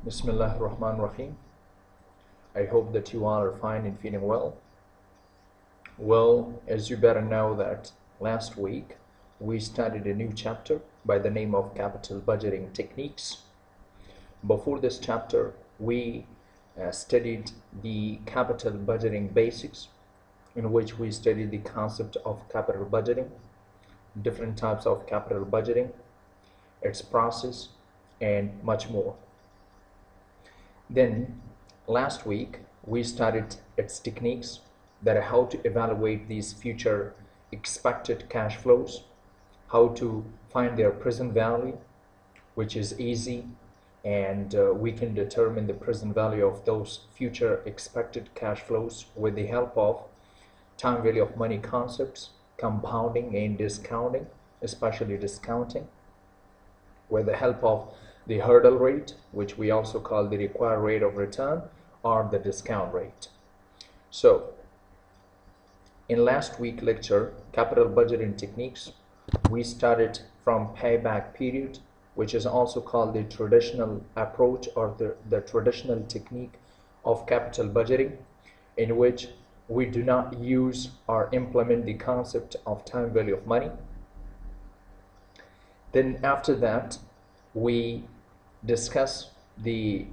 Bismillahir-Rahmanir-Rahim. I hope that you all are fine and feeling well. Well, as you better know that last week we started a new chapter by the name of Capital Budgeting Techniques. Before this chapter, we studied the capital budgeting basics, in which we studied the concept of capital budgeting, different types of capital budgeting, its process, and much more. Then last week we started its techniques, that are how to evaluate these future expected cash flows, how to find their present value, which is easy, and we can determine the present value of those future expected cash flows with the help of time value of money concepts, compounding and discounting, especially discounting, with the help of the hurdle rate, which we also call the required rate of return, or the discount rate. So in last week lecture, Capital Budgeting Techniques, we started from payback period, which is also called the traditional approach, or the traditional technique of capital budgeting, in which we do not use or implement the concept of time value of money. Then after that, we discuss the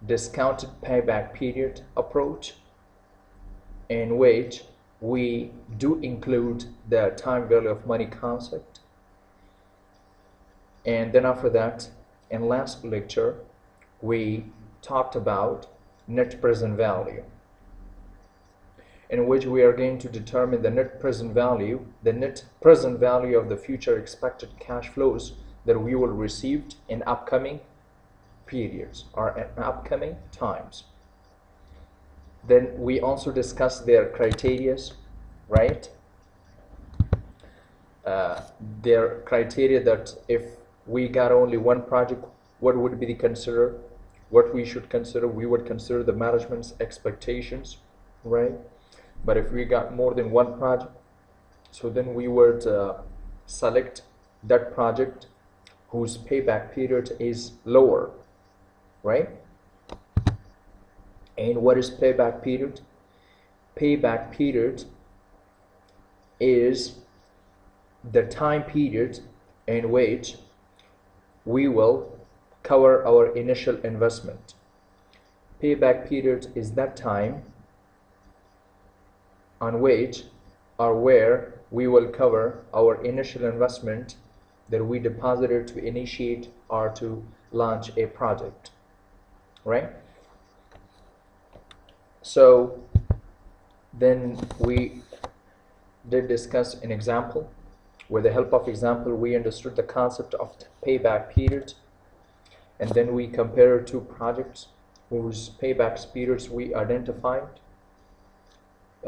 discounted payback period approach, in which we do include the time value of money concept. And then after that, in last lecture, we talked about net present value, in which we are going to determine the net present value of the future expected cash flows that we will receive in upcoming periods or in upcoming times. Then we also discussed their criteria, right? Their criteria, that if we got only one project, what would be what we should consider? We would consider the management's expectations, right? But if we got more than one project, so then we would select that project whose payback period is lower, right? And what is payback period? Payback period is the time period in which we will cover our initial investment. Payback period is that time on which or where we will cover our initial investment that we deposited to initiate or to launch a project, right? So then we did discuss an example. With the help of example, we understood the concept of payback period, and then we compared two projects whose payback periods we identified.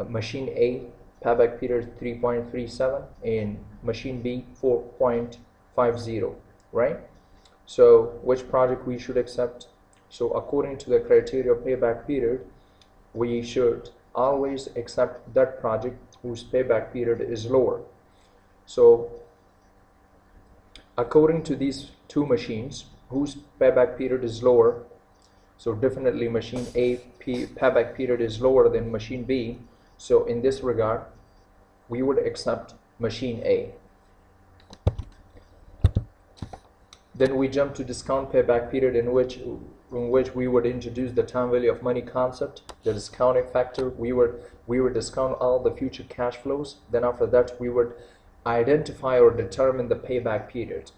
Machine A, payback period 3.37, and machine B 4.50, right? So which project we should accept? So according to the criteria of payback period, we should always accept that project whose payback period is lower. So according to these two machines whose payback period is lower, so definitely machine A payback period is lower than machine B. So in this regard, we would accept machine A. Then we jump to discount payback period, in which we would introduce the time value of money concept, the discounting factor. We would discount all the future cash flows. Then after that, we would identify or determine the payback period.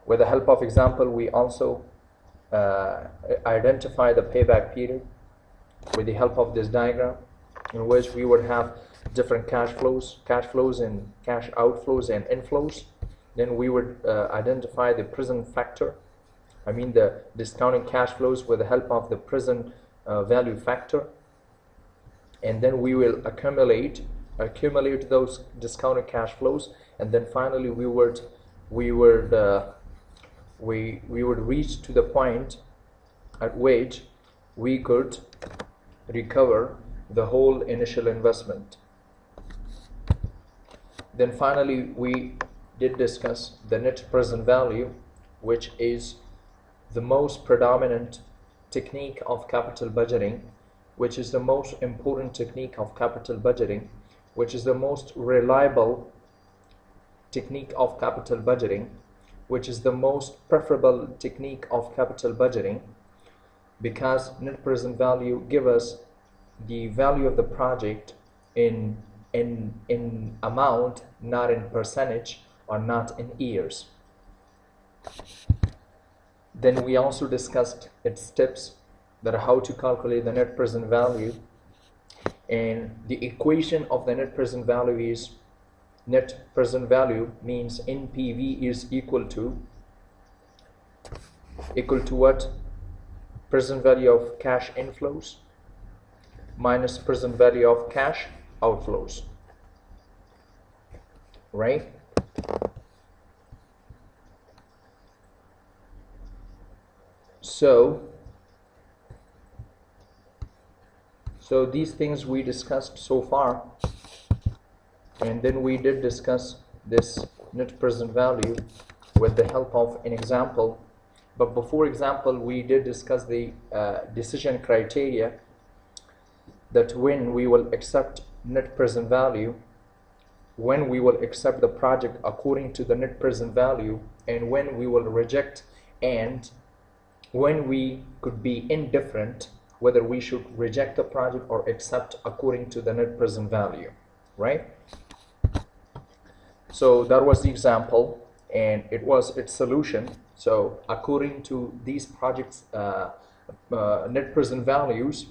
With the help of example, we also identify the payback period with the help of this diagram, in which we would have different cash flows and cash outflows and inflows. Then we would identify the present factor, the discounting cash flows, with the help of the present value factor, and then we will accumulate those discounted cash flows, and then finally we would reach to the point at which we could recover the whole initial investment. Then finally we did discuss the net present value, which is the most predominant technique of capital budgeting, which is the most important technique of capital budgeting, which is the most reliable technique of capital budgeting, which is the most preferable technique of capital budgeting, because net present value give us the value of the project in amount, not in percentage or not in years. Then we also discussed its steps, that are how to calculate the net present value, and the equation of the net present value is, net present value means NPV is equal to what? Present value of cash inflows minus present value of cash outflows, right? So these things we discussed so far, and then we did discuss this net present value with the help of an example. But before example, we did discuss the decision criteria, that when we will accept net present value, when we will accept the project according to the net present value, and when we will reject, and when we could be indifferent whether we should reject the project or accept according to the net present value, right? So that was the example, and it was its solution. So according to these projects net present values,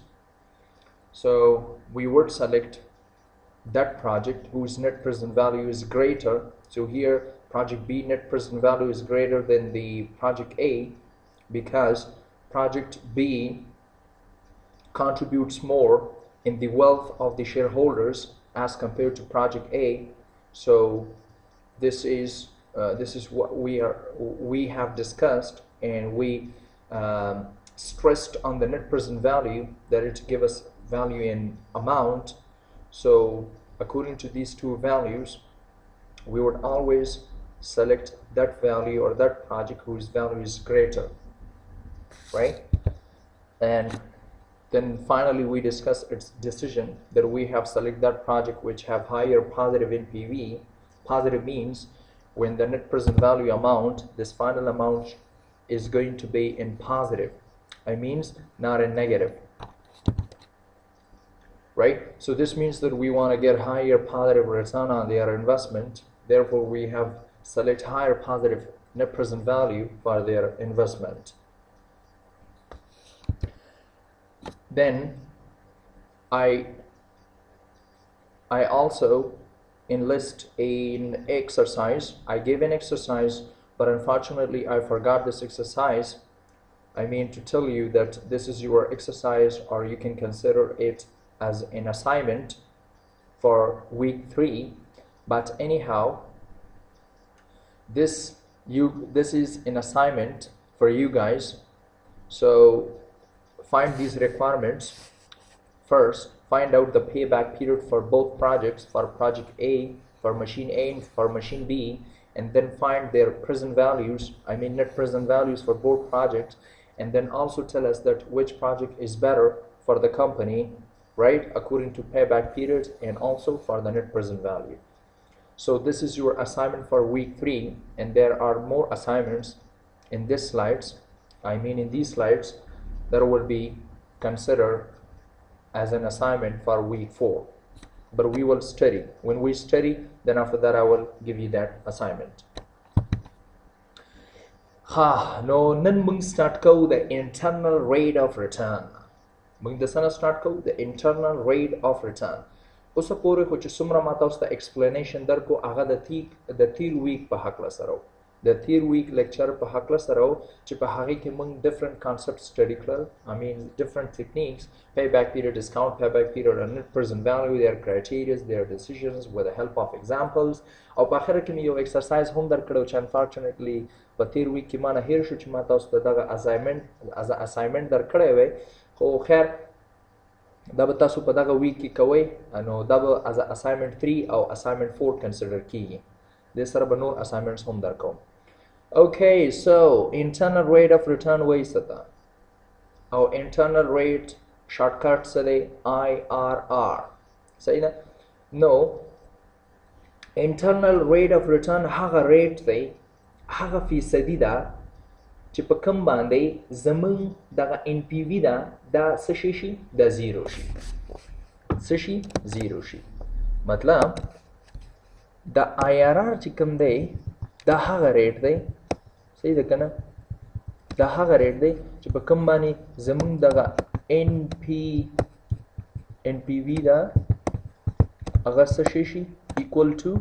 so we would select that project whose net present value is greater. So here project B net present value is greater than the project A, because project B contributes more in the wealth of the shareholders as compared to project A. So this is what we have discussed, and we stressed on the net present value, that it give us value in amount. So according to these two values, we would always select that value or that project whose value is greater, right? And then finally we discuss its decision, that we have select that project which have higher positive NPV. Positive means when the net present value amount, this final amount, is going to be in positive. I means not in negative, right? So this means that we want to get higher positive return on their investment. Therefore we have select higher positive net present value for their investment. Then I also enlist an exercise. I gave an exercise, but unfortunately I forgot this exercise. I mean to tell you that this is your exercise, or you can consider it as an assignment for week 3. But anyhow, this is an assignment for you guys. So find these requirements. First, find out the payback period for both projects, for project A, for machine A, and for machine B, and then find their present values, I mean net present values for both projects, and then also tell us that which project is better for the company, right, according to payback period and also for the net present value. So this is your assignment for week 3, and there are more assignments in these slides. I mean in these slides that will be considered as an assignment for week 4. But we will study. When we study, then after that I will give you that assignment. No, nan mung start ko the internal rate of return. Mung the sana start ko the internal rate of return. Usa pore ko چې څومره ما تاسو ته explanation درکو هغه د تیر week په حق سره د تیر week lecture په حق سره چې په هغه کې موږ different concepts study کړل. I mean different techniques: payback period, discount payback period, and net present value, their criteria, their decisions with the help of examples. او په اخر کې مې یو exercise هم درکړو چې unfortunately په تیر week کې ما نه هیر شو چې ما تاسو ته دغه assignment درکړی وی، خو خیر دا به تاسو په دغه week کې کوئ، نو دا به as assignment 3 او assignment 4 consider کیږي. د سره به نور assignments هم درکوم. Okay, so internal rate of return وایي څه ده؟ او internal rate shortcut څه دی؟ IRR. صحیح ده؟ نو internal rate of return هغه ریټ دی، هغه فیصدي ده چې په کوم باندې زمون دغه NPV ده دا څه شي؟ دا زیرو شي. څه شي؟ زیرو شي. مطلب دا IRR چې کوم دی دا هغه ریټ دی، صحیح ده کنه؟ دا هغه ریټ دی چې په کوم باندې زمون دغه NPV ده هغه څه شي؟ equal to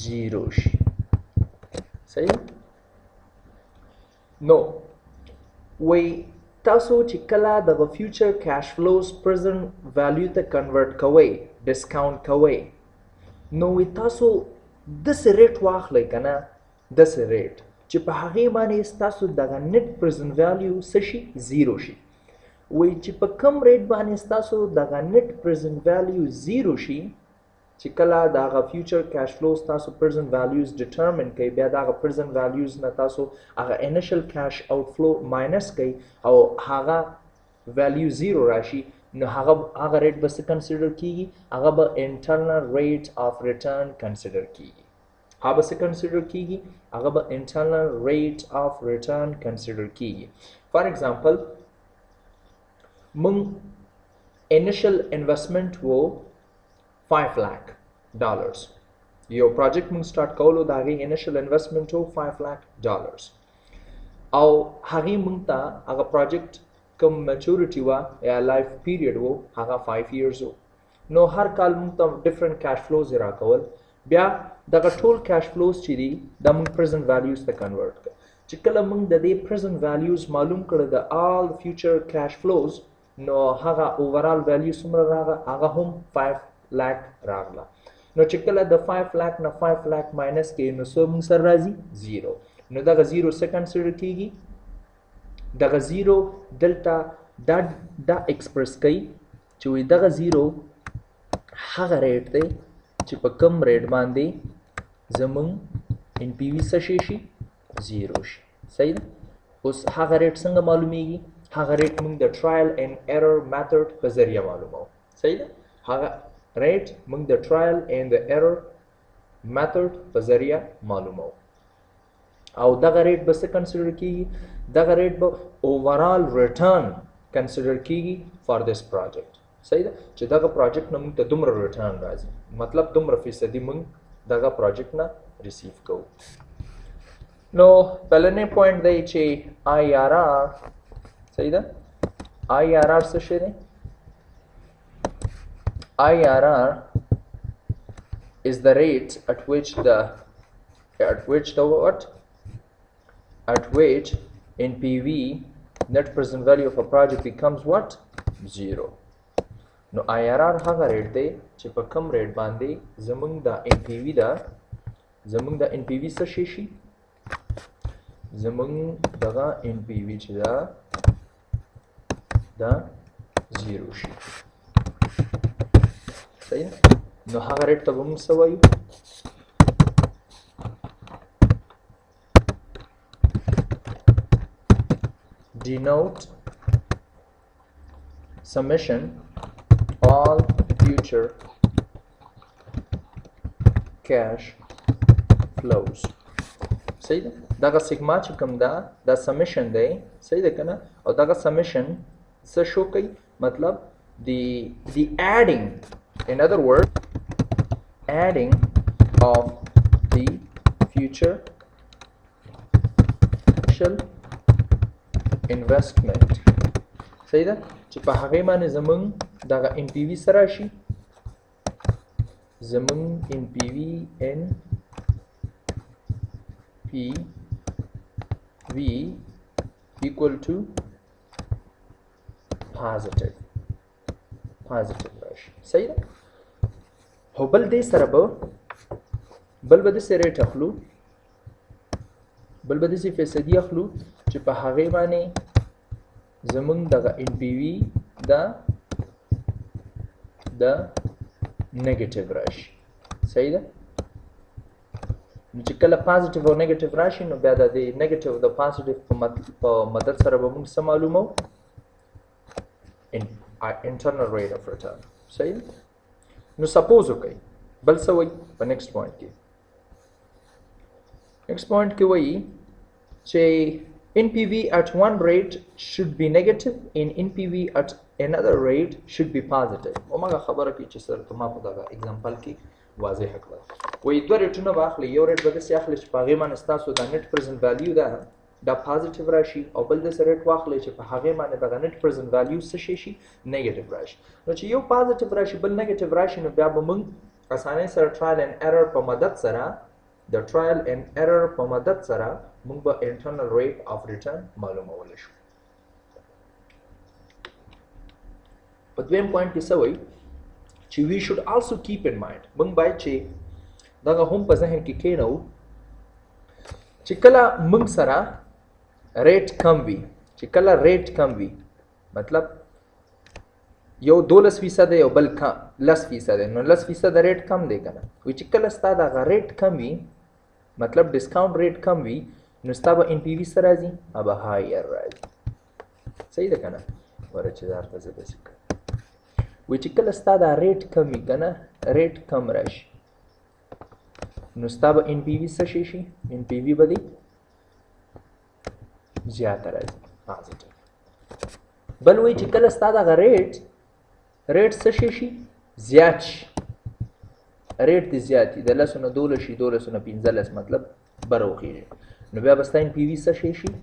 زیرو شي. صحیح؟ نو وی تاسو چې کله دغه فیوچر کیش فلوز پرزنت ویلیو ته کنورټ کوئ، ډسکاونټ کوئ، نو وی تاسو داسې ریټ واخلئ که نه، داسې ریټ چې په هغې باندې ستاسو دغه نیټ پرزنت ویلیو څه شي؟ زیرو شي. وی چې په کم ریټ باندې ستاسو دغه نیټ پرزنت ویلیو زیرو شي، چې کله دغه فیوچر کیش فلوز تاسو پرزنت ویلیوز ډیټرمن کوي، بیا دغه پرزنت ویلیوز نه تاسو هغه انیشل کیش آوټفلو ماینس کوي او هغه ویلیو زیرو راشي، نو هغه ریټ به څه کنسیډر کیږي؟ هغه به انټرنل ریټ آف ریټرن کنسیډر کیږي. هغه به څه کنسیډر کیږي؟ هغه به انټرنل ریټ آف ریټرن کنسیډر کیږي. فار ایگزامپل موږ انیشل انویسټمنټ وو $5 lakh. یو پروجیکټ موږ سٹارټ کولو، د هغې انیشل انویسټمنټ وو $5 lakh او هغې موږ ته هغه پروجیکټ کوم میچورټي وه یا لایف پیریډ وو هغه 5 years وو. نو هر کال موږ ته ډفرنٹ کیش فلوز یې راکول، بیا دغه ټول کیش فلوز چې دي دا موږ پرزنت ویلیوز ته کنورټ کړه. چې کله موږ د دې پرزنت ویلیوز معلوم کړه د آل فیوچر کیش فلوز، نو هغه اوورال ویلیو څومره راغله؟ هغه هم 5 lakh راغله. نو چې کله د 5 lakh نه 5 lakh ماینس کې، نو څه موږ سره راځي؟ زیرو. نو دغه زیرو څه کنسیډر کیږي؟ دغه زیرو دلته دا ایکسپرس کوي چې وایي دغه زیرو هغه ریټ دی چې په کم ریټ باندې زمونږ NPV څه شي؟ زیرو شي. صحیح ده؟ اوس هغه ریټ څنګه معلومیږي؟ هغه ریټ موږ د ټرایل اینڈ ایرر میتھډ په ذریعه معلومو. صحیح ده؟ هغه ریټ موږ د ټرایل اینڈ د ایرر میتھډ په ذریعه معلومو. او دغه ریټ به څه کنسیډر کیږي؟ دغه ریټ به اوورال ریټرن کنسیډر کیږي فار دیس پروجیکټ. صحیح ده؟ چې دغه پروجیکټ نه موږ ته دومره ریټرن راځي، مطلب دومره فیصدي موږ دغه پروجیکټ نه ریسیو کوو. نو بلنې پوینټ دی چې IRR. صحیح ده؟ IRR څه شی دی؟ IRR is the rate at which NPV, net present value of a project, becomes what? Zero. نو IRR هغه ریټ دی چې په کم ریټ باندې زمونږ د NPV څه شي؟ زمونږ دغه NPV چې دا زیرو شي. صحیح؟ نو هغه ریټ ته به موږ څه وایو؟ denote summation all future cash flows. صحیح ده؟ دغه سیګما چې کوم ده دا سمیشن دی. صحیح ده که نه؟ او دغه سمیشن څه شو کوي؟ مطلب the adding, in other words, adding of the future initial investment. صحیح ده؟ چې په هغې باندې زمونږ دغه NPV سره راشي، زمونږ NPV equal to positive راشي. صحیح ده؟ خو بل دې سره به داسې ریټ اخلو، بل به داسې فیصدي اخلو چې په هغې باندې زمونږ دغه NPV دا نیگیټیو راشي. صحیح ده؟ نو چې کله پازیټیو او نیگیټیو راشي نو بیا د نیگیټیو د پازیټیو په مدد سره به موږ څه معلومو internal rate of return. صحیح نو سپوز وکړئ بل څه وایي په نیکسټ پوینټ کې وایي چې NPV at one rate should be negative and NPV at another rate should be positive. ومغه خبره کې چې سر ته ما په دغه اگزامپل کې واضح کړل وایي دوه ریټونه واخلي یو ریټ به داسې اخلي چې په هغې باندې ستاسو د نیټ پرزنټ ویلیو ده دا پازیټیو راشي او بل داسې ریټ واخلئ چې په هغې باندې دغه نیټ پرزنټ ویلیو څه شي نیګیټیو راشي نو چې یو پازیټیو راشي بل نیګیټیو راشي نو بیا به موږ اسانۍ سره ټرایل اینډ ایرر په مدد سره د ټرایل اینډ ایرر په مدد سره موږ به انټرنل ریټ اف ریټرن معلومولی شو په دویم پوینټ کې څه وایي چې وی شوډ آلسو کیپ ان مایند موږ باید چې دغه هم په ذهن کې کېنو چې کله موږ سره ریټ کم وي چې کله ریټ کم وي مطلب یو 12% یو بل 10% نو 10% ریټ کم دی کنه وی چې کله ستا دغه ریټ کم وي مطلب ډسکاونټ ریټ کم وي نو ستا به NPV سره راځي او به هایر راځي صحیح ده کنه ورته چې درته زه داسې کوم وی چې کله ستا دا ریټ کم وي کنه ریټ کم راشي نو ستا به NPV څه شي NPV به دی زیاته راځي پازیټیو بل وی چې کله ستا دغه ریټ څه شي زیات شي ریټ دی زیات دی د 10 نه 12 شي 12 نه 15 مطلب بروخیږي نو بیا به ستا NPV څه شي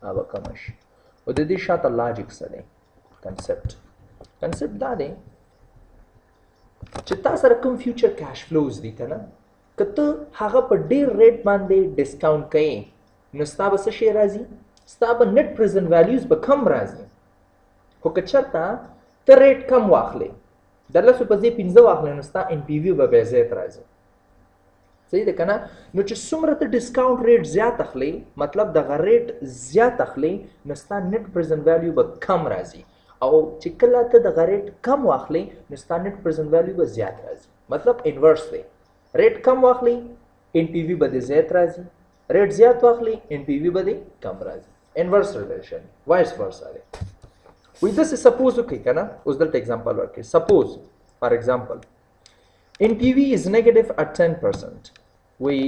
هغه کم شي او د دې شاته لاجیک څه دی کنسپټ دا دی چې تا سره کوم فیوچر کیش فلوز دي کنه که ته هغه په ډیر ریټ باندې ډسکاونټ کوې نو ستا به څه شی راځي ستا به نیټ پرزنټ ویلیوز به کم راځي خو که چېرته ته ریټ کم واخلې د 10 په ځای 15 واخلې نو ستا NPV به بیا زیات راځي صحیح ده کنه نو چې څومره ته ډسکاونټ ریټ زیات اخلي مطلب دغه ریټ زیات اخلي نو ستا نیټ پرزنټ ویلیو به کم راځي او چې کله ته دغه ریټ کم واخلې نو ستا نیټ پرزنټ ویلیو به زیات راځي مطلب انورس دی ریټ کم واخلې NPV به د زیات راځي ریټ زیات واخلې NPV به د کم راځي انورس ریلیشن وایس ورسا دی وی داسې سپوز وکړئ کنه اوس دلته اگزامپل ورکړئ سپوز فار ایگزامپل NPV is negative at 10% وی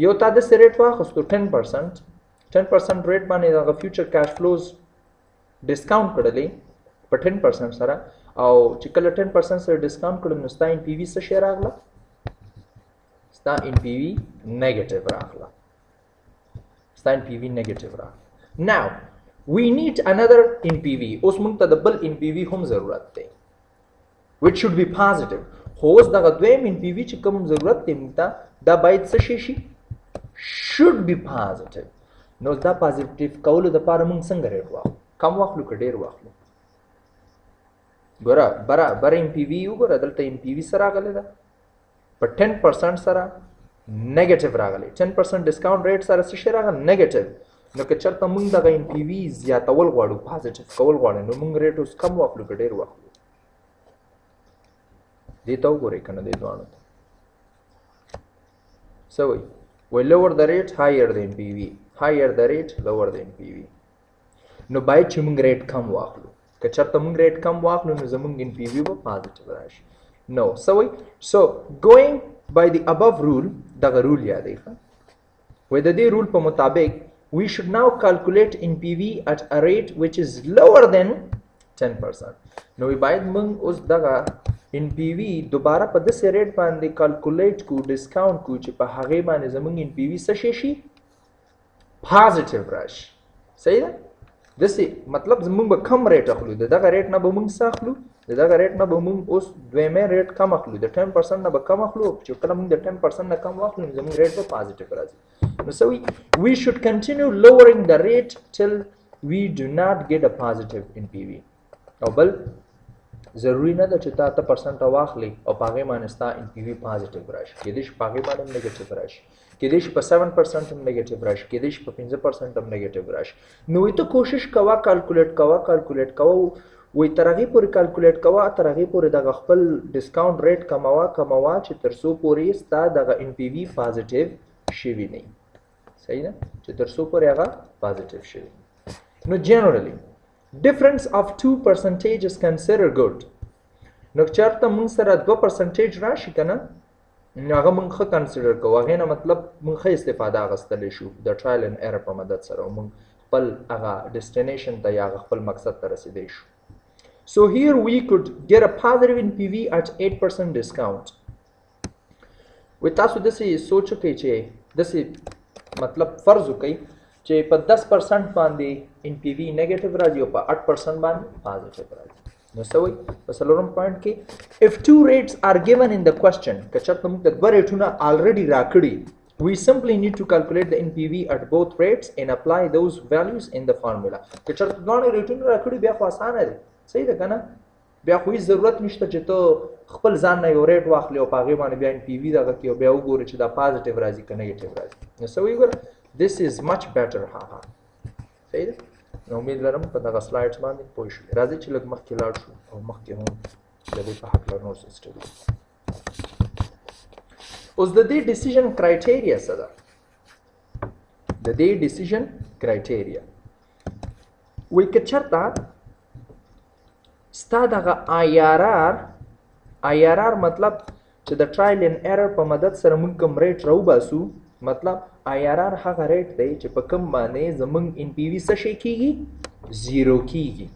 یو تا داسې ریټ واخیستو 10% ریټ باندې دغه فیوچر کیش فلوز ډسکاونټ کړلې په 10% سره او چې کله 10% سره ډسکاونټ کړل نو ستا NPV څه شی راغله ستا NPV نیگیټیو راغله now we need another NPV اوس موږ ته د بل NPV هم ضرورت دی which should be positive خو اوس دغه دویم NPV چې کوم ضرورت دی موږ ته دا باید څه شي should be positive نو دا پازیټیو کولو دپاره موږ څنګه ریټ واخلو کم واخلو که ډېر واخلو ګوره برابر NPV وګوره دلته NPV څه راغلی ده په 10% سره نیگیټیو راغلی 10% ډسکاونټ ریټ سره څه شی راغلی نیگیټیو نو که چېرته موږ دغه NPV زیاتول غواړو پازیټیو کول غواړو نو موږ ریټ اوس کم واخلو که ډېر واخلو دې ته وګورئ که نه دې دواړو ته څه وایي lower the rate higher the NPV higher the rate lower the NPV نو باید چې موږ ریټ کم واخلو که چېرته موږ ریټ کم واخلو نو زموږ NPV به پازیټیو راشي نو څه وایي so going by the above rule دغه رول یادوي ښه وایي د دې رول په مطابق we should now calculate NPV at a rate which is lower than 10% نو باید موږ اوس دغه NPV دوباره په داسې ریټ باندې کالکولیټ کو ډسکاونټ کو چې په هغې باندې زموږ NPV څه شي پازیټیو راشي صحیح ده داسې مطلب زموږ به کم ریټ اخلو د دغه ریټ نه به موږ څه اخلو د دغه ریټ نه به موږ اوس دویمه ریټ کم اخلو د 10% نه به کم اخلو چې کله موږ د 10% نه کم واخلو نو زموږ ریټ به پازیټیو راځي نو so we should continue lowering the rate till we do not get a positive NPV او بل ضروری نه ده چې تا 8% واخلې او په هغې باندې ستا NPV پازیټیو راشي کېدای شي په هغې باندې هم نیګیټیو راشي کېدای شي په 7% هم نیګیټیو راشي کېدای شي په 15% هم نیګیټیو راشي نو ته کوشش کوه کالکولیټ کوه وایي تر هغې پورې کالکولیټ کوه تر هغې پورې دغه خپل ډسکاونټ ریټ کموه چې تر څو پورې ستا دغه NPV پازیټیو شوي نه صحیح ده چې تر څو پورې هغه پازیټیو شوي نو جنرally difference of 2% is considered good نو چېرته موږ سره 2% راشي که نه نو هغه موږ ښه کنسیډر کوو هغې نه مطلب موږ ښه استفاده اخیستلی شو د ټرایل اینډ ایرر په مدد سره موږ خپل هغه ډیسټینیشن ته یا هغه خپل مقصد ته رسیدی شو So here we could get a positive NPV at 8% discount. وی تاسو داسې سوچ وکئ چې داسې مطلب فرض وکئ چې په 10% باندې NPV نیگیټیو راځي او په 8% باندې پازیټیو راځي نو څه وایي په څلورم پوینټ کې if two rates are given in the question که چېرته موږ د دوه ریټونه already راکړي we simply need to calculate the NPV at both rates and apply those values in the formula که چېرته دواړه ریټونه راکړي بیا خو اسانه دی صحیح ده که نه بیا خو هېڅ ضرورت نشته چې ته خپل ځان نه یو ریټ واخلې او په هغې باندې بیا NPV دغه کړي او بیا وګورې چې دا پازیټیو راځي که نیګیټیو راځي نو څه وایي ګوره this is much better هغه صحیح ده نو امید لرم په دغه سلایډز باندې پوه شوي راځئ چې لږ مخکې لاړ شو او مخکې هم د دې په هکله نور څه سټډي اوس د دې ډیسیژن کرایټیریا څه ده د دې ډیسیژن کرایټیریا وایي که چېرته ستا دغه IRR مطلب چې د ټرایل اینډ ایرر په مدد سره موږ کوم ریټ راوباسو مطلب IRR هغه ریټ دی چې په کوم باندې زموږ NPV څه شی کېږي زیرو کېږي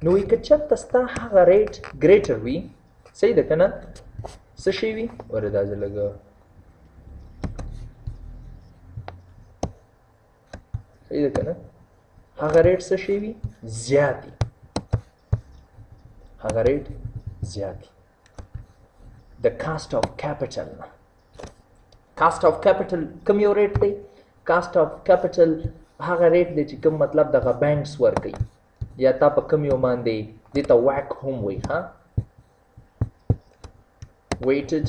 نو وایي که چېرته ستا هغه ریټ ګریټر وي صحیح ده که نه څه شی وي ورې دا زه لږ صحیح ده که نه هغه ریټ څه شی وي زیات وي هغه ریټ زیات وي د کاسټ آف کیپټل نه کاسټ آف کیپټل کوم یو ریټ دی کاسټ آف کیپټل هغه ریټ دی چې کوم مطلب دغه بینکس ورکوي یا تا په کوم یو باندې دې ته واک هم وایي ها weighted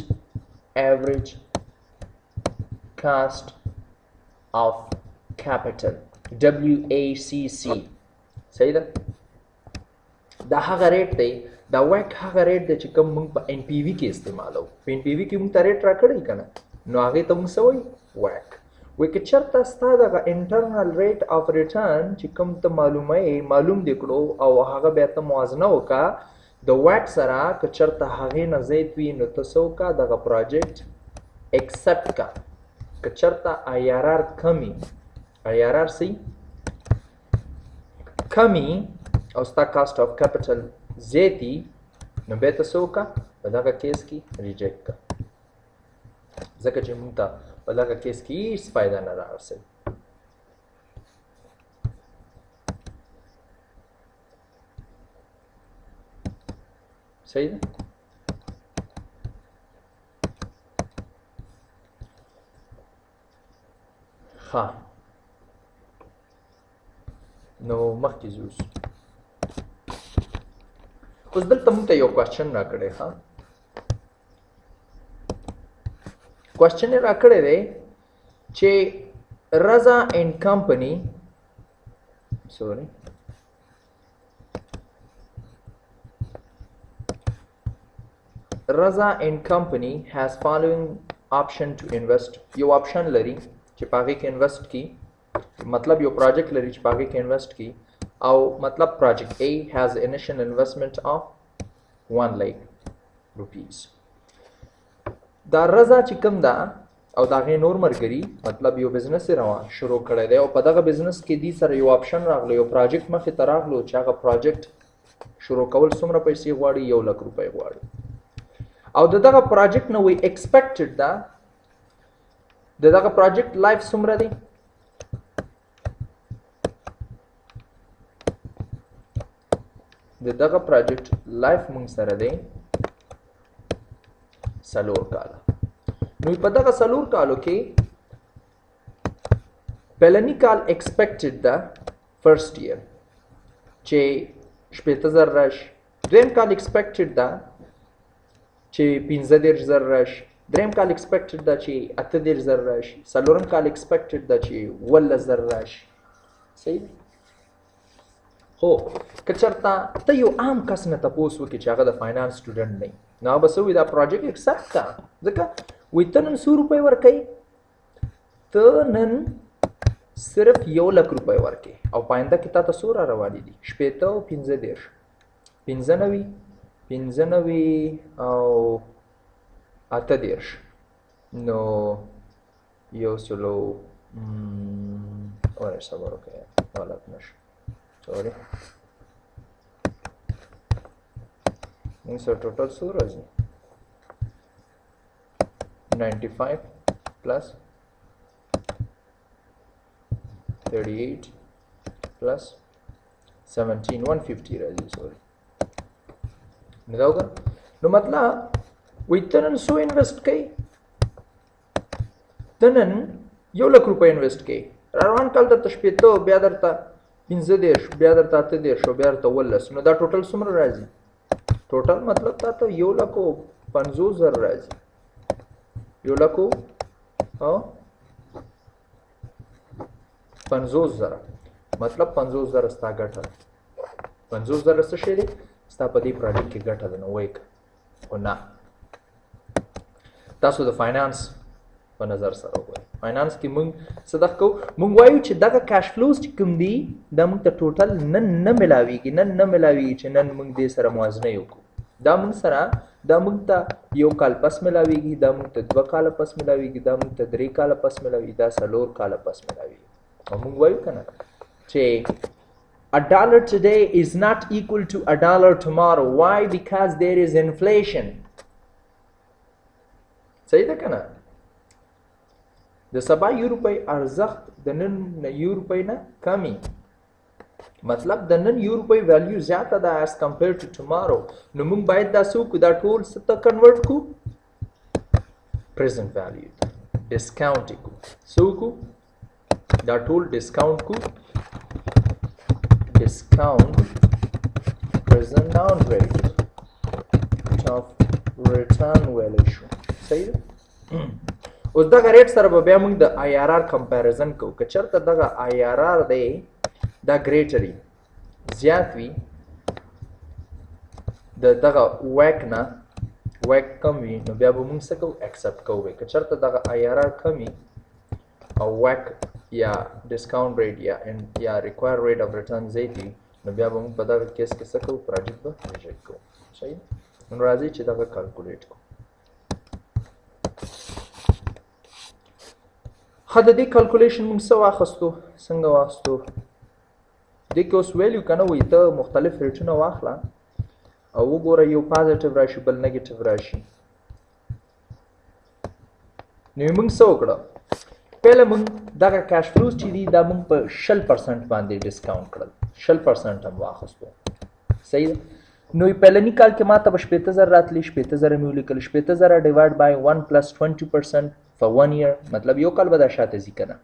average cost of capital WACC صحیح ده دا هغه ریټ دی دا واک هغه ریټ دی چې کوم موږ په NPV کې استعمالو په NPV کې موږ ته ریټ راکړی که نه نو هغې ته موږ څه وایي واک وایي که چېرته ستا دغه انټرنل ریټ آف ریټرن چې کوم ته معلوم دې کړو او هغه بیا ته موازنه وکړه د واک سره که چېرته هغې نه زیات وي نو ته څه وکړه دغه پروجیکټ ایکسپټ کړه که چېرته IRR کمي IRR څه کمي او ستا کاسټ آف کیپټل زیاتی نو بیا ته څه وکړه په دغه کیس کې ریجیکټ کړه ځکه چې موږ ته په دغه کیس کې هیڅ فایده نه رارسوي صحیح ده ښه نو مخکې ځو اوس دلته موږ ته یو کوېسچن راکړی ښه کوېسچن یې راکړی دی چې رضا اینڈ کمپنی Raza and company has following option to invest یو option لري چې پاغه کې invest کی مطلب یو project لري چې پاغه کې invest کی او مطلب project A has initial investment of 1 lakh rupees دا رضا چې کوم دا او دا غي نور مرګري مطلب یو بزنس روان شروع کړی دی او په دغه بزنس کې دی سره یو option راغلی یو project مخې ته راغلو چې هغه project شروع کول څومره پیسې غواړي 1 لک روپۍ غواړي او دغه پروجیکټ نو وی ایکسپیکټډ دا دغه پروجیکټ لایف څومره دی دغه پروجیکټ لایف مونږ سره دی 4 کاله نو په دغه 4 کالو کې پلنی کال ایکسپیکټډ دا فرست ایئر چې 18000 راشي دویم کال ایکسپیکټډ دا چې 15000 راشي دریم کال ایکسپیکټډ دا چې 8000 راشي څلورم کال ایکسپیکټډ دا چې 12000 راشي صحیح خو که چېرته ته یو عام کس نه تپوس وکړي چې هغه د فاینانس سټوډنټ دی نو هغه به څه وایي دا پروجیکټ ایکسپټ کړه ځکه وایي ته نن 100 روپۍ ورکوي ته نن صرف 1,00,000 روپۍ ورکې او پاینده کې تا ته څو را روانې دي 80 او 15 95 او 38 نو 100 صبر وکړه غلط نشه سوري موږ سره ټوټل څو راځي 95 plus 38 plus 17 150 راځي سوري نو مطلب وی تنن سو انویسٹ کئی تنن 1,00,000 روپۍ انویسٹ کئی روان کال ته شپېته بیا درته 15 بیا درته 8 بیا درته 19 نو دا ټوټل څومره راځي ټوټل مطلب تا ته 1,50,000 راځي 1,50,000 مطلب 50,000 ستا ګټه 50,000 څه شی دی ستا په دې پروجیکټ کې ګټه ده نو وایي او نه تاسو د فاینانس په نظر سره وګورئ فاینانس کې موږ صدق کو موږ وایو چې دغه کیش فلوز چې کوم دي دا موږ ته ټوټل نن نه ملاویږي چې نن موږ دې سره موازنه وکړو دا موږ ته 1 کال پس ملاویږي دا موږ ته 2 کال پس ملاویږي دا موږ ته 3 کال پس ملاویږي دا 4 کال پس ملاویږي او موږ وایو کنه چې $1 today is not equal to $1 tomorrow. Why? Because there is inflation. صحیح ده کنه د سبا یو روپۍ ارزښت د نن یو روپۍ نه کمی مطلب د نن یو روپۍ ویلیو زیاته ده as compared to tomorrow نو موږ باید دا څه وکړو دا ټول څه ته کنورټ کړو present value ډسکاونټ یې کړو څه وکړو دا ټول ډسکاونټ کړو discount present noun rate of return value صحیح ده اوس دغه ریټ سره به بیا موږ د IRR کمپیریزن کوو که چېرته دغه IRR دی دا ګریټر زیات وي د دغه ویک نه ویک کم وي نو بیا به موږ څه کوو ایکسپټ کوو که چېرته دغه IRR کم وي او ویک یا ډسکاونټ ریټ یا ریکوایر ریټ اف ریټرن زیات وي نو بیا به موږ په دغه کیس کې څه کوو پروجیکټ به ریجیکټ کوو صحیح نو راځئ چې دغه کالکولیټ کوو ښه د دې کالکولیشن موږ څه واخیستو څنګه واخیستو دې کې اوس ویلیو که نه وایي ته مختلف ریټونه واخله او وګوره یو پازیټیو راشي بل نیګیټیو راشي نو موږ څه وکړه پهله موږ دغه کیش فلوز چې دي دا موږ په 0% باندې ډسکاونټ کړل 0% هم واخیستو صحیح ده نو پهلني کال کې ما ته به 80,000 راتلی 80,000 مې ولیکل 80,000 ډیوایډ بای 1 پلس 20% for 1 year مطلب یو کال به دا شاته ځي که نه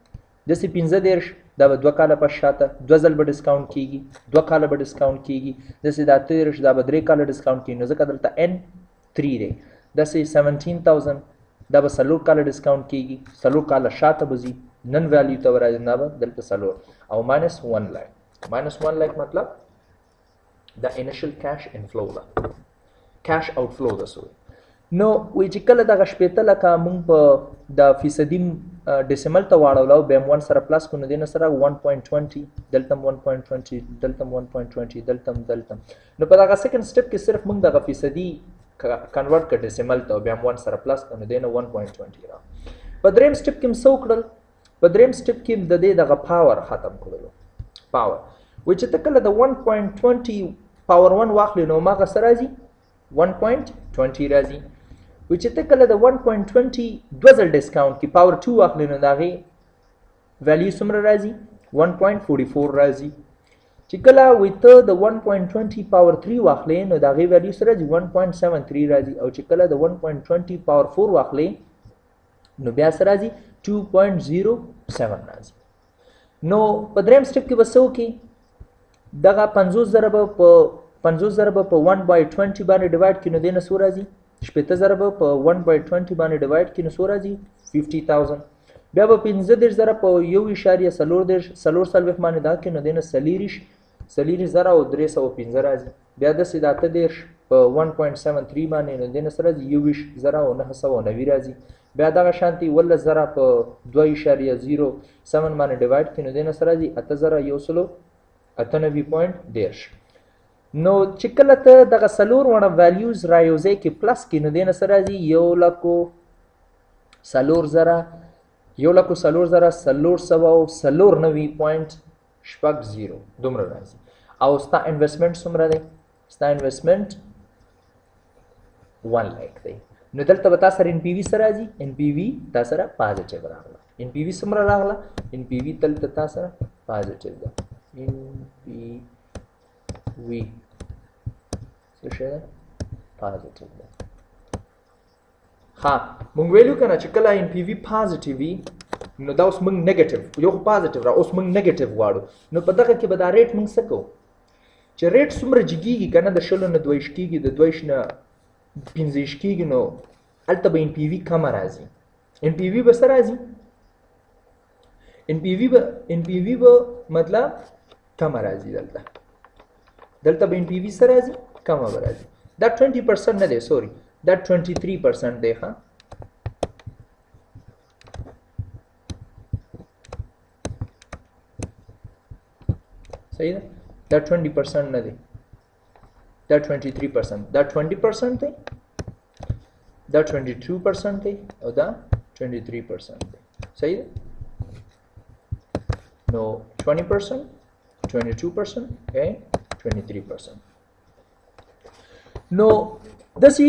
داسې 15 دا به 2 کاله پس شاته 2 ځل به ډسکاونټ کېږي 2 کاله به ډسکاونټ کېږي داسې دا 13 دا به 3 کاله ډسکاونټ کېږي نو ځکه دلته N3 دی داسې 17,000 دا به 4 کاله ډسکاونټ کېږي 4 کاله شاته به ځي نن ویلیو ته به راځي دا به دلته 4 او ماینس 1 لک مطلب دا انیشل کیش انفلو ده کیش آوټفلو ده سوی نو وی چې کله دغه 80 لکه موږ په د فیصدي ډیسیمل ته واړولو بیا هم 1 سره پلس کړو نو دې نه سره 1.20 دلته 1.20 دلته 1.20 دلته نو په دغه سیکنډ سټپ کې صرف موږ دغه فیصدي کنورټ کړ ډیسیمل ته بیا هم 1 سره پلس کړو نو دې نه 1.20 را په دریم سټپ کې څه وکړل په دریم سټپ کې د دې دغه پاور ختم کړلو پاور وی چې ته کله د 1.20 پاور 1 واخلې نو ماغه سره راځي 1.20 راځي وی چې ته کله د 1.20 دوزل ډسکاونټ کې پاور 2 واخلې نو د هغې ویلیو څومره راځي 1.44 راځي چې کله وی ته د 1.20 پاور 3 واخلې نو د هغې ویلیو سره راځي 1.73 راځي او چې کله د 1.20 پاور 4 واخلې نو بیا سره راځي 2.07 راځي نو په دریم سټپ کې به څه وکړي دغه 50,000 به په 1/20 باندې ډیوایډ کړي نو دې نه څو راځي 80,000 به په 1/20 باندې ډیوایډ کړي نو څو راځي 50,000 بیا به 15,000 په 1.4 باندې دا کړي نو دې نه 40,000 او 315 راځي بیا داسې د 8 په 1.73 باندې نو دې نه څه راځي 21,000 او 990 راځي بیا دغه شانتي 11000 په 2.07 باندې ډیوایډ کړئ نو دینه سره راځي 8198.13 نو چې کله ته دغه څلور وړه ویلیوز رايوځای کې پلس کې نو دینه سره راځي 1,04,490.0 دومره راځي او ستا انویسټمنټ څومره دی ستا انویسټمنټ 1 لک دی نو دلته به تاسو سره NPV سره راځي NPV تاسو سره پازیټیو راغله NPV څومره راغله NPV دلته تاسو سره پازیټیو ده NPV څه شي پازیټیو ده ها مونږ ویلو کنه چې کله NPV پازیټیو وي نو دا اوس مونږ نیگیټیو یو پازیټیو را اوس مونږ نیگیټیو واړو نو په دغه کې به دا ریټ مونږ څه کوو چې ریټ څومره جګیږي کنه د شلو نه 2 کېږي د 2 نه 15 کېږي نو هلته به NPV کمه راځي NPV به څه راځي NPV به مطلب کمه راځي دلته به NPV څه راځي کمه به راځي دا 20% نه دی سوري دا 23% دی ښه صحیح ده دا 20% نه دی دا 23% دا 20% دی دا 22% دی او دا 23% دی صحیح ده نو 20% 22% and 23% نو دسی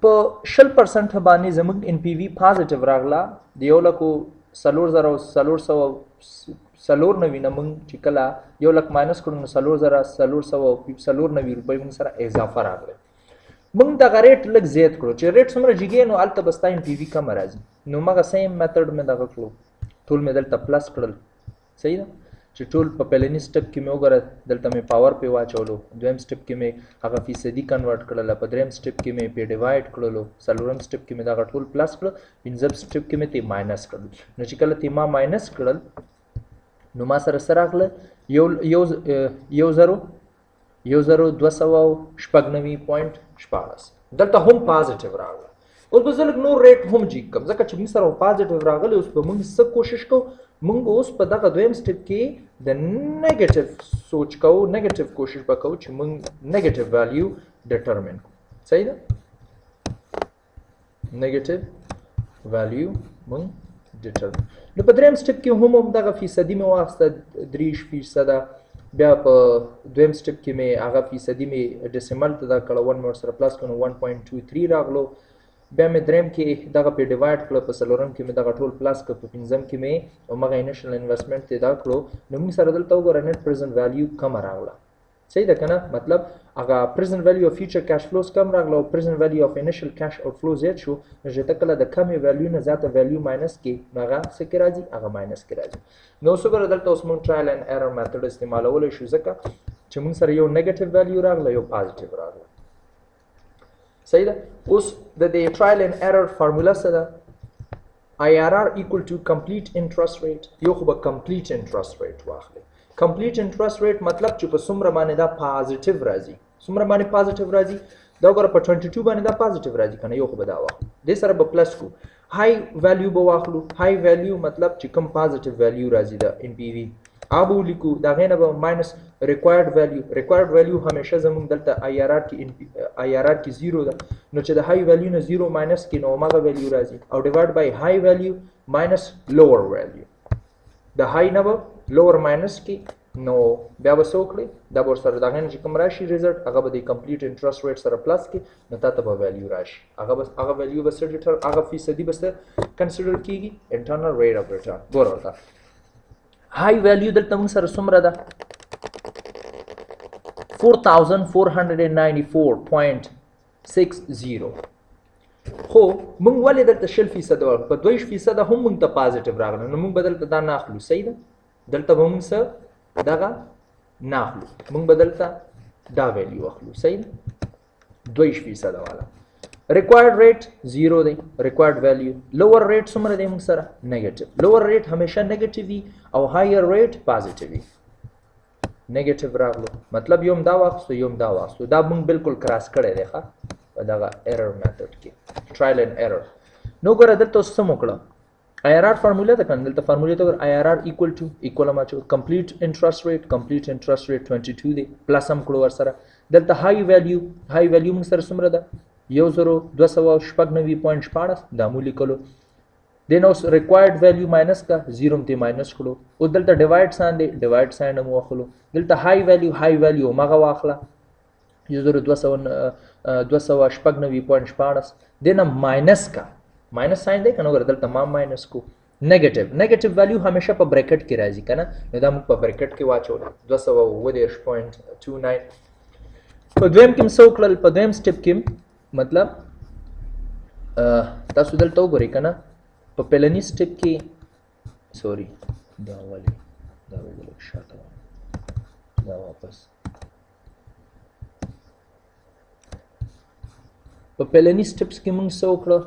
په 0% باندې زموږ NPV پازیټیو راغلا د 1,04,490 نه موږ چې کله 1,00,000 ماینس کړو نو 4,490 روپۍ موږ سره اضافه راغله موږ دغه ریټ لږ زیات کړو چې ریټ څومره جګی نو الته بستا NPV کم راځي نو مګه سیم میتھډ مې دغه کړو ټول مې دلته پلس کړل صحیح ده چې ټول په پهلنی سټپ کې مې وګوره دلته مې پاور په واچولو دویم سټپ کې مې هغه فیصدي کنورټ کړل په دریم سټپ کې مې په ډیوایډ کړلو څلورم سټپ کې مې دا ټول پلس کړل پنځم سټپ کې مې ته ماینس کړل نو چې کله ته ما ماینس کړل نو ما سره سره راغله 1,290.14 دلته هم پازیټیو راغله اوس به زلک نور ریټ هم جی کم ځکه چې موږ سره پازیټیو راغلی اوس به موږ څه کوشش کوو موږ اوس په دغه دویم سټپ کې د نیگیټیو سوچ کوو نیگیټیو کوشش وکړو چې موږ نیگیټیو ویلیو ډیټرمین کوو صحیح ده نیگیټیو ویلیو موږ ډیټرمین نو په دریم سټپ کې هم دغه فیصدي مې واخیسته 3% بیا په دویم سټپ کې مې هغه فیصدي مې ډیسیمل ته دا کړه 1 مور سره پلس کړو 1.23 راغلو بیا مې دریم کې دغه په ډیوایډ کړو په څلورم کې مې دغه ټول پلس کړ په پنځم کې مې او مګه انیشل انویسټمنټ ته دا کړو نو موږ سره دلته وګوره نیټ پریزنت ویلیو کم راغله صحیح ده کنه مطلب هغه پریزنت ویلیو اف فیوچر کیش فلوز کم راغله او پریزنت ویلیو اف انیشل کیش آوټ فلو زیات شو چې تکله د کم ویلیو نه زیاته ویلیو ماینس کې هغه څه کې راځي هغه ماینس کې راځي نو څو ګره دلته اوس موږ ټرایل اینڈ ایرر میتھډ استعمالول شو ځکه چې موږ سره یو نیگیټیو ویلیو راغله یو پازیټیو راغله صحیح ده اوس د دې ټرایل اینڈ ایرر فارمولا څه ده IRR equal to complete interest rate یو خو به complete interest rate واخلي complete interest rate مطلب چې په څومره باندې دا پازیټیو راځي څومره باندې پازیټیو راځي دا وګوره په 22 باندې دا پازیټیو راځي کنه یو خو به دا واخلو دې سره به پلس کو های ویلیو به واخلو های ویلیو مطلب چې کوم پازیټیو ویلیو راځي دا NPV ابو لیکو دا غینه به ماینس ریکوایرډ ویلیو همیشه زموږ دلته IRR کې 0 ده نو چې د های ویلیو نه 0 ماینس کې نو اومګه ویلیو راځي او ډیوایډ بای های ویلیو ماینس لوور ویلیو د های نه به لوور ماینس کې نو بیا به څه وکړي دا به سره دا غینه چې کوم راشي ریزلټ هغه به د کمپلیټ انټرست ریټ سره پلس کې نو تاسو به ویلیو راشي هغه ویلیو به سره هغه فیصدي به کنسیډر کیږي انټرنل ریټ اف ریټرن ګورئ های ویلیو دلته موږ سره څومره ده 4,494.60 خو موږ ولې دلته 0% په 2% هم موږ ته پازیټیو راغله نو موږ بدلته دا نه اخلو صحیح ده دلته به موږ څه دغه نه اخلو موږ بدلته دا ویلیو اخلو صحیح ده 2% والا required rate 0 دی required value lower rate څومره دی موږ سره negative lower rate همیشه negative وي او higher rate positive وي negative راغلو مطلب یوم دا واخستو دا موږ بالکل کراس کړی دی ښه په دغه error method کې trial and error نو ګوره دلته اوس څه وکړه IRR فارموله ده کنه دلته فارموله ته IRR equal to ما چې complete interest rate 22 دی پلس هم کړو ور سره دلته هاي ویلیو موږ سره څومره ده 1296.14 دا مو لیکلو دین اوس required value ماینس کا 0 ته ماینس کړو او دلته ډیوایډ سان دی ډیوایډ ساين مو واخلو دلته هاي ویلیو مغه واخله 1296.14 دین ماینس کا ماینس ساين دی کنه ور دلته ما ماینس کو نیگیټیو ویلیو همیشه په بریکټ کې راځي کنه نو دا موږ په بریکټ کې واچول 229.29 په دویم کې مسو کړل په دویم سټپ کې مطلب تاسو دلته وګورئ کنه په پلنی سټپ کې سوري دا ولې شاته دا واپس په پلنی سټپس کې موږ څه وکړو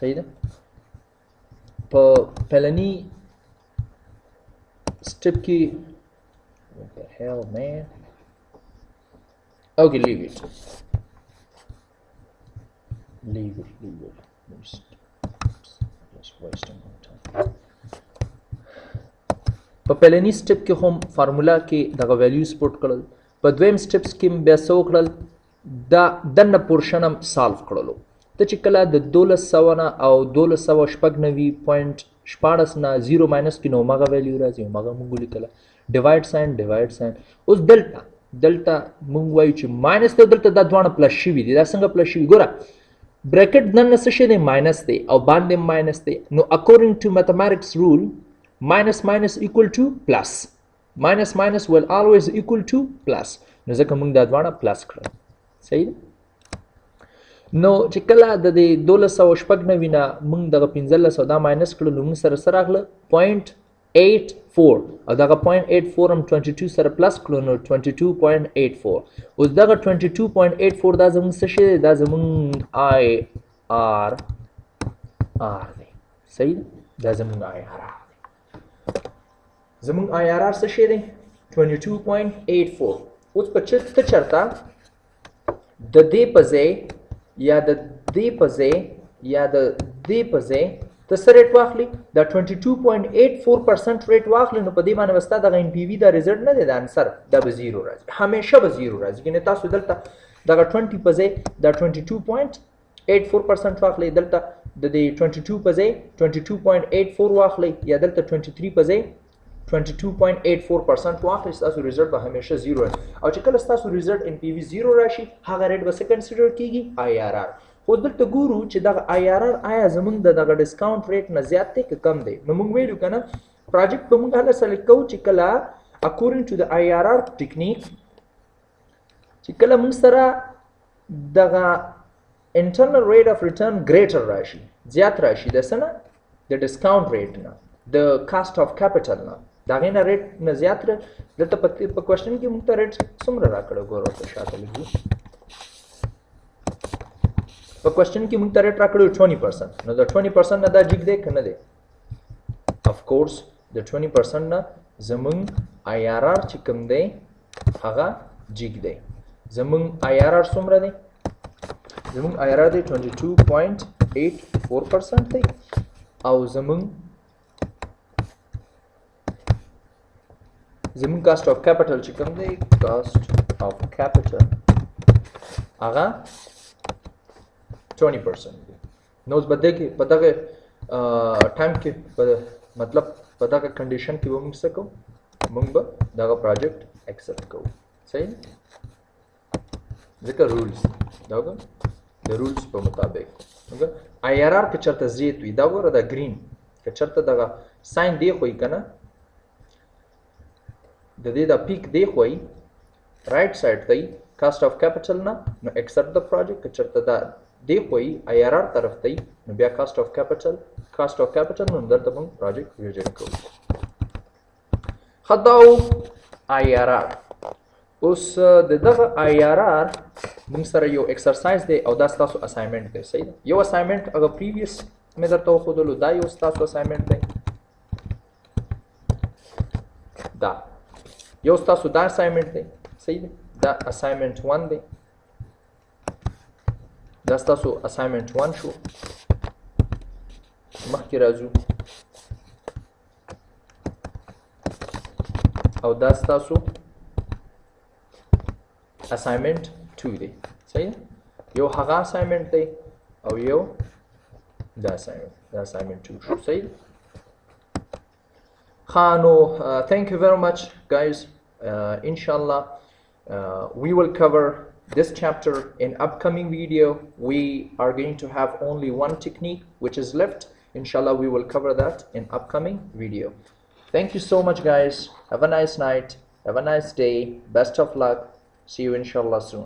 صحیح ده په پلنی سټپ کې what the hell man okay leave it just wasting my time په پلنی سټپ کې هم فارمولا کې دغه ویلیوز پټ کړل په دویم سټپس کې بیا څه وکړل دا دنه پورشن هم سالو کړلو ته چې کله د 1200 نه او 1296.14 نه 0 ماینس کې نو مغه ویلیو راځي مغه مونږ لیکل ډیوایډ ساين اوس دلته مونږ وایو چې ماینس ته دلته دا دوانه پلس شي وي دا څنګه پلس شي ګوره bracket نن څه شي دی ماینس دی او باندې ماینس دی نو according to mathematics rule minus equal to plus minus will always equal to plus نو ځکه موږ دا دواړه پلس کړل صحیح نو چې کله د 1296 نه موږ دغه 1500 دا ماینس کړل نو موږ سره راغله 0.84 او دغه 0.84 هم 22 سره پلس کړو نو 22.84 اوس دغه 22.84 دا زموږ څه شي دا زموږ IRR دی صحیح دا زموږ IRR زموږ IRR څه شي دی 22.84 اوس په چرته د دې په ځای یا د دې په ځای ته څه ریټ واخلي دا 22.84% ریټ واخلي نو په دې باندې وستا دغه NPV دا ریزلټ نه دی دا انسر دا به 0 راځي همیشه به 0 راځي کنه تاسو دلته دغه 20 په ځای دا 22.84% واخلي دلته د دې 22 په ځای 22.84 واخلي یا دلته 23 په ځای 22.84% واخلي تاسو ریزلټ به همیشه 0 راځي او چې کله تاسو ریزلټ NPV 0 راشي هغه ریټ به څه کنسیډر کیږي IRR خو دلته ګورو چې دغه IRR آیا زمونږ دغه ډیسکاونټ ریټ نه زیات دی که کم دی نو موږ ویلو کنه پروجیکټ به موږ هله سلیکټ کوو چې کله according to the IRR technique چې کله موږ سره دغه internal rate of return greater راشي زیات راشي د څه نه د ډیسکاونټ ریټ نه د cost of capital نه دغه نه ریټ نه زیات دلته په کوېشن کې موږ ته ریټ څومره راکړو ګورو ته شاته لګي په کوېشن کې موږ ته ریټ راکړو 20% نو د 20% نه دا جګ دی که نه دی of course د 20% نه زمونږ IRR چې کوم دی هغه جګ دی زمونږ IRR څومره دی زمونږ IRR دی 22.84% دی او زمونږ cost of capital چې کوم دی cost of capital هغه 20% دی نو اوس بده کې په دغه ټایم کې مطلب په دغه کنډیشن کې به موږ څه کوو موږ به دغه پروجیکټ ایکسپټ کوو صحیح ځکه رولز دغه د رولز په مطابق IRR که چرته زیات وي دا ګوره دا ګرین که چرته دغه ساين دی خوې کنه د دې دا پیک دی خوې رائټ سایډ ته cost of capital نه نو ایکسپټ د پروجیکټ که چرته دا دی خوې IRR طرف ته نو بیا cost of capital نو دلته موږ پروجیکټ ریجیکټ کوو خداو IRR اوس دغه IRR موږ سره یو ایکسرسایز دی او دا ستاسو اسایمنټ دی صحیح ده یو اسایمنټ هغه پریویس مې درته وښودلو دا یو ستاسو اسایمنټ دی دا یو ستاسو دا اسایمنټ دی صحیح ده دا اسایمنټ 1 دی دا ستاسو assignment 1 شو مخکې راځو او دا ستاسو assignment 2 دی صحیح یو هغه assignment دی او یو دا assignment 2 شو صحیح thank you very much guys inshallah we will cover this chapter in upcoming video. We are going to have only one technique which is left. Inshallah we will cover that in upcoming video. Thank you so much guys. Have a nice night, have a nice day, best of luck. See you inshallah soon.